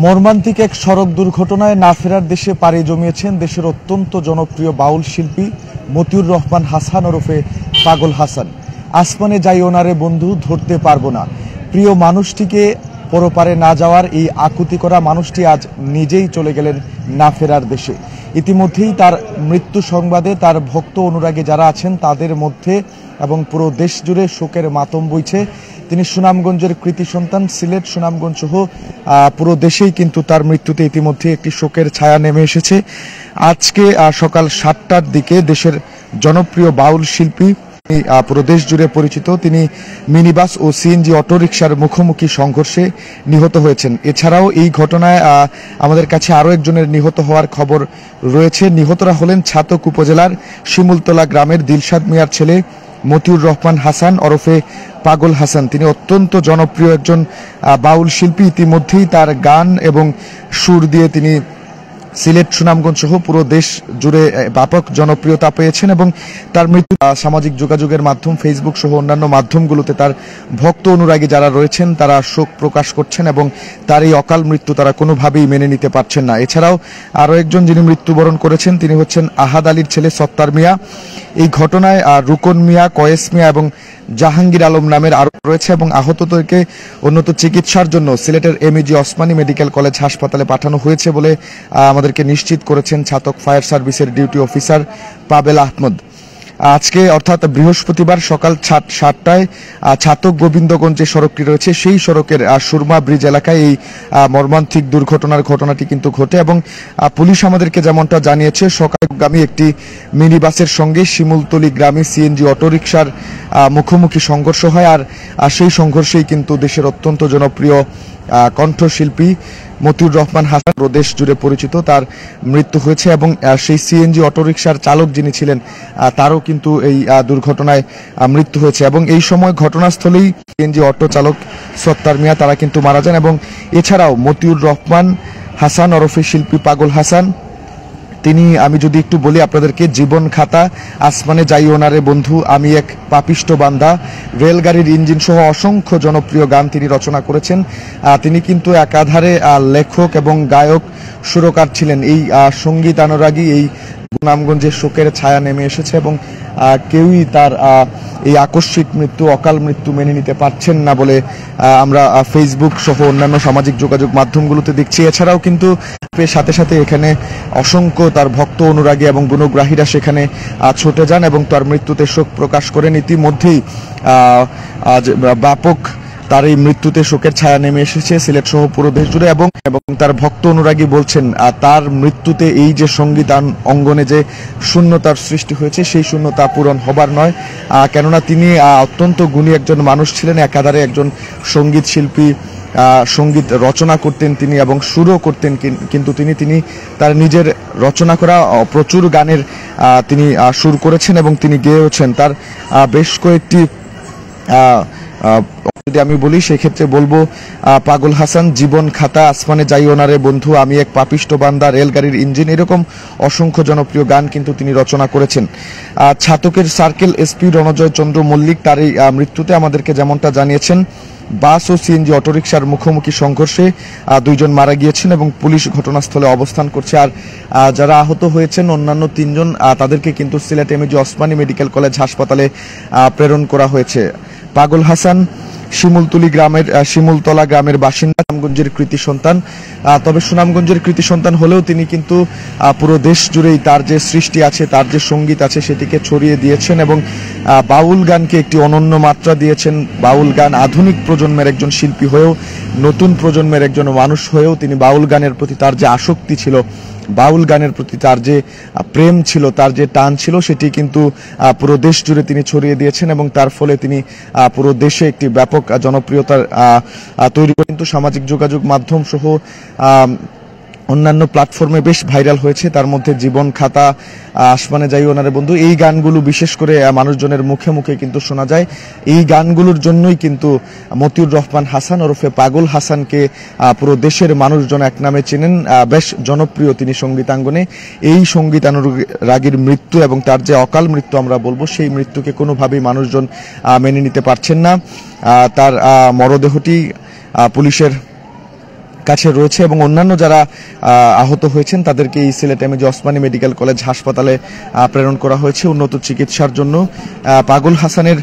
মর্মান্তিক এক সড়ক দুর্ঘটনায় না ফেরার দেশে পাড়ি জমিয়েছেন দেশের অত্যন্ত জনপ্রিয় বাউল শিল্পী মতিউর রহমান হাসান ওরফে পাগল হাসান। আসমানে যাই ওনারে বন্ধু ধরতে পারবো না, প্রিয় মানুষটিকে পরপারে না যাওয়ার এই আকুতি করা মানুষটি আজ নিজেই চলে গেলেন না ফেরার দেশে। ইতিমধ্যেই তার মৃত্যু সংবাদে তার ভক্ত অনুরাগী যারা আছেন তাদের মধ্যে এবং পুরো দেশ জুড়ে শোকের মাতম বইছে। তিনি সুনামগঞ্জের কৃতি সন্তান, সিলেট সুনামগঞ্জ সহ পুরো দেশেই কিন্তু তার মৃত্যুতে ইতিমধ্যে একটি শোকের ছায়া নেমে এসেছে। আজকে সকাল 7টার দিকে দেশের জনপ্রিয় বাউল শিল্পী পুরো দেশ জুড়ে পরিচিত, তিনি মিনিবাস ও সিএনজি অটোরিকশার মুখোমুখি সংঘর্ষে নিহত হয়েছেন। এছাড়াও এই ঘটনায় আমাদের কাছে আরও একজনের নিহত হওয়ার খবর রয়েছে। নিহতরা হলেন ছাতক উপজেলার শিমুলতলা গ্রামের দিলশাদ মিয়ার ছেলে মতিউর রহমান হাসান ওরফে পাগল হাসান। তিনি অত্যন্ত জনপ্রিয় একজন বাউল শিল্পী। ইতিমধ্যেই তার গান এবং সুর দিয়ে তিনি সিলেট সুনামগঞ্জ সহ পুরো দেশ জুড়ে ব্যাপক জনপ্রিয়তা পেয়েছেন এবং তার মৃত্যু সামাজিক যোগাযোগের মাধ্যম ফেসবুক সহ অন্যান্য মাধ্যমগুলোতে তার ভক্ত অনুরাগী যারা রয়েছেন তারা শোক প্রকাশ করছেন এবং তার এই অকাল মৃত্যু তারা কোনোভাবেই মেনে নিতে পারছেন না। এছাড়াও আরও একজন যিনি মৃত্যুবরণ করেছেন তিনি হচ্ছেন আহাদ আলীর ছেলে সত্তার মিয়া। এই ঘটনায় রুকন মিয়া, কয়েস মিয়া এবং জাহাঙ্গীর আলম নামের আরো রয়েছে এবং আহতদেরকে উন্নত চিকিৎসার জন্য সিলেটের এমইজি ওসমানী মেডিকেল কলেজ হাসপাতালে পাঠানো হয়েছে বলে আমাদেরকে নিশ্চিত করেছেন ছাতক ফায়ার সার্ভিসের ডিউটি অফিসার পাবেল আহমদ। আজকে অর্থাৎ বৃহস্পতিবার সকাল 7টায় ছাতক গোবিন্দগঞ্জ যে সড়কটি রয়েছে সেই সড়কের সুরমা ব্রিজ এলাকায় এই মর্মান্তিক ঘটনাটি কিন্তু ঘটে এবং পুলিশ আমাদেরকে যেমনটা জানিয়েছে সকালগামী একটি মিনি বাসের সঙ্গে শিমুলতলি গ্রামে সিএনজি অটোরিকশার মুখোমুখি সংঘর্ষ হয়। আর সেই সংঘর্ষেই কিন্তু দেশের অত্যন্ত জনপ্রিয় কণ্ঠশিল্পী মতিউর রহমান হাসান প্রদেশ জুড়ে পরিচিত তার মৃত্যু হয়েছে এবং সেই সিএনজি অটোরিকশার চালক যিনি ছিলেন তারও কিন্তু এই দুর্ঘটনায় মৃত্যু হয়েছে এবং এই সময় ঘটনাস্থলেই সিএনজি অটো চালক সত্তার মিয়া তারা কিন্তু মারা যান। এবং এছাড়াও মতিউর রহমান হাসান ওরফে শিল্পী পাগল হাসান তিনি, আমি যদি একটু বলি আপনাদেরকে, জীবন খাতা, আসমানে যাই ওনারে বন্ধু, আমি এক পাপিষ্ট বান্দা, রেলগাড়ির ইঞ্জিন সহ অসংখ্য জনপ্রিয় গান তিনি রচনা করেছেন। তিনি কিন্তু একাধারে লেখক এবং গায়ক সুরকার ছিলেন। এই সঙ্গীত অনুরাগী এই সুনামগঞ্জে শোকের ছায়া নেমে এসেছে এবং কেউই তার এই আকস্মিক মৃত্যু, অকাল মৃত্যু মেনে নিতে পারছেন না বলে আমরা ফেসবুক সহ অন্যান্য সামাজিক যোগাযোগ মাধ্যমগুলোতে দেখছি। এছাড়াও কিন্তু সাথে সাথে এখানে অসংখ্য তার ভক্ত অনুরাগী এবং গুণগ্রাহীরা সেখানে ছুটে যান এবং তার মৃত্যুতে শোক প্রকাশ করেন। ইতিমধ্যেই ব্যাপক তার এই মৃত্যুতে শোকের ছায়া নেমে এসেছে সিলেট সহ পুরো দেশ জুড়ে এবং তার ভক্ত অনুরাগী বলছেন তার মৃত্যুতে এই যে সঙ্গীত অঙ্গনে যে শূন্যতার সৃষ্টি হয়েছে সেই শূন্যতা পূরণ হবার নয়, কেননা তিনি অত্যন্ত গুণী একজন মানুষ ছিলেন, একাধারে একজন সঙ্গীত শিল্পী, সঙ্গীত রচনা করতেন তিনি এবং সুরও করতেন। কিন্তু তিনি তার নিজের রচনা করা প্রচুর গানের তিনি সুর করেছেন এবং তিনি গেয়েওছেন। তার বেশ কয়েকটি যদি আমি বলি সেক্ষেত্রে বলবো পাগল হাসান, জীবন খাতা, আসমানে যাই ওনারে বন্ধু, আমি এক পাপিষ্ট বান্দা, রেলগাড়ির ইঞ্জিন, এরকম অসংখ্য জনপ্রিয় গান কিন্তু তিনি রচনা করেছেন। ছাতকের সার্কেল এসপি রণজয় চন্দ্র মল্লিক তার এই মৃত্যুতে আমাদেরকে যেমনটা জানিয়েছেন বাস ও সিএনজি অটোরিকশার মুখোমুখি সংঘর্ষে দুইজন মারা গিয়েছেন এবং পুলিশ ঘটনাস্থলে অবস্থান করছে। আর যারা আহত হয়েছেন অন্যান্য 3 জন তাদেরকে কিন্তু সিলেট এমইজি ওসমানী মেডিকেল কলেজ হাসপাতালে প্রেরণ করা হয়েছে। পাগল হাসান শিমুলতলা গ্রামের বাসিন্দা, সুনামগঞ্জের কৃতি সন্তান। তবে সুনামগঞ্জের কৃতি সন্তান হলেও তিনি কিন্তু পুরো দেশ জুড়েই তার যে সৃষ্টি আছে, তার যে সঙ্গীত আছে সেটিকে ছড়িয়ে দিয়েছেন এবং বাউল গানকে একটি অনন্য মাত্রা দিয়েছেন। বাউল গান আধুনিক প্রজন্মের একজন শিল্পী হয়েও, নতুন প্রজন্মের একজন মানুষ হয়েও তিনি বাউল গানের প্রতি তার যে আসক্তি ছিল, বাউল গানের প্রতি তার যে প্রেম ছিল, তার যে টান ছিল সেটি কিন্তু পুরো দেশ জুড়ে তিনি ছড়িয়ে দিয়েছেন এবং তার ফলে তিনি পুরো দেশে একটি ব্যাপক জনপ্রিয়তার তৈরি করে কিন্তু সামাজিক যোগাযোগ মাধ্যম সহ অন্যান্য প্ল্যাটফর্মে বেশ ভাইরাল হয়েছে। তার মধ্যে জীবন খাতা, আসমানে যাই ওনারে বন্ধু, এই গানগুলো বিশেষ করে মানুষজনের মুখে মুখে কিন্তু শোনা যায়। এই গানগুলোর জন্যই কিন্তু মতিউর রহমান হাসান ওরফে পাগল হাসানকে পুরো দেশের মানুষজন এক নামে চেনেন। বেশ জনপ্রিয় তিনি সঙ্গীতাঙ্গনে। এই সঙ্গীতানুরাগীর মৃত্যু এবং তার যে অকাল মৃত্যু আমরা বলবো, সেই মৃত্যুকে কোনোভাবেই মানুষজন মেনে নিতে পারছেন না। তার মরদেহটি পুলিশের কাছে রয়েছে এবং অন্যান্য যারা আহত হয়েছেন তাদেরকে এই Sylhet MAG Osmani medical college হাসপাতালে প্রেরণ করা হয়েছে উন্নত চিকিৎসার জন্য। পাগল হাসানের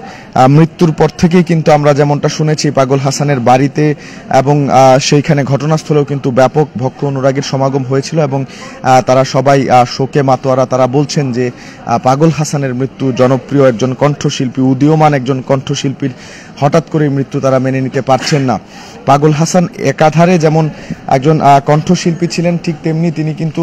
মৃত্যুর পর থেকেই কিন্তু আমরা যেমনটা শুনেছি পাগল হাসানের বাড়িতে এবং সেইখানে ঘটনাস্থলেও কিন্তু ব্যাপক ভক্ত অনুরাগীর সমাগম হয়েছিল এবং তারা সবাই শোকে মাতোয়ারা। তারা বলছেন যে পাগল হাসানের মৃত্যু, জনপ্রিয় একজন কণ্ঠশিল্পী, উদীয়মান একজন কণ্ঠশিল্পীর হঠাৎ করে মৃত্যু তারা মেনে নিতে পারছেন না। পাগল হাসান একাধারে যেমন একজন কণ্ঠশিল্পী ছিলেন, ঠিক তেমনি তিনি কিন্তু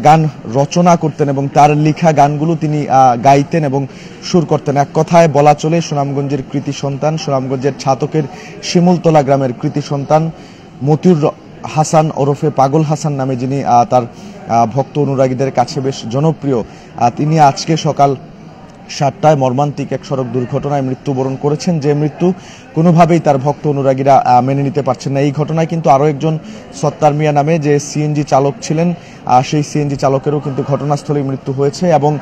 গান রচনা করতেন এবং তার লেখা গানগুলো তিনি গাইতেন এবং সুর করতেন। এক কথায় বলা চলে সুনামগঞ্জের কৃতি সন্তান, সুনামগঞ্জের ছাতকের শিমুলতলা গ্রামের কৃতি সন্তান মতিউর হাসান ওরফে পাগল হাসান নামে যিনি তার ভক্ত অনুরাগীদের কাছে বেশ জনপ্রিয়, তিনি আজকে সকাল 7টায় মর্মান্তিক এক সড়ক দুর্ঘটনায় মৃত্যুবরণ করেছেন, যে মৃত্যু কোনোভাবেই তার ভক্ত অনুরাগীরা মেনে নিতে পারছেন না। এই ঘটনায় কিন্তু আরও একজন সত্তার মিয়া নামে যে সিএনজি চালক ছিলেন, সেই সিএনজি চালকেরও কিন্তু ঘটনাস্থলেই মৃত্যু হয়েছে এবং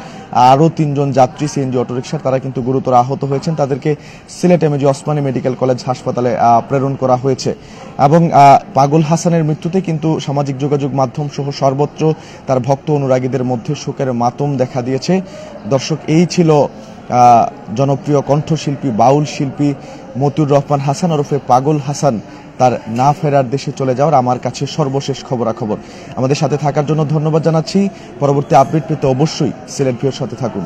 আরও 3 জন যাত্রী সিএনজি অটোরিকশার তারা কিন্তু গুরুতর আহত হয়েছেন। তাদেরকে Sylhet MAG Osmani medical college হাসপাতালে প্রেরণ করা হয়েছে এবং পাগল হাসানের মৃত্যুতে কিন্তু সামাজিক যোগাযোগ মাধ্যম সহ সর্বত্র তার ভক্ত অনুরাগীদের মধ্যে শোকের মাতম দেখা দিয়েছে। দর্শক, এই ছিল জনপ্রিয় কণ্ঠশিল্পী বাউল শিল্পী মতিউর রহমান হাসান ওরফে পাগল হাসান তার না ফেরার দেশে চলে যাওয়ার আমার কাছে সর্বশেষ খবরাখবর। আমাদের সাথে থাকার জন্য ধন্যবাদ জানাচ্ছি। পরবর্তী আপডেট পেতে অবশ্যই সিলেট ভিউর সাথে থাকুন।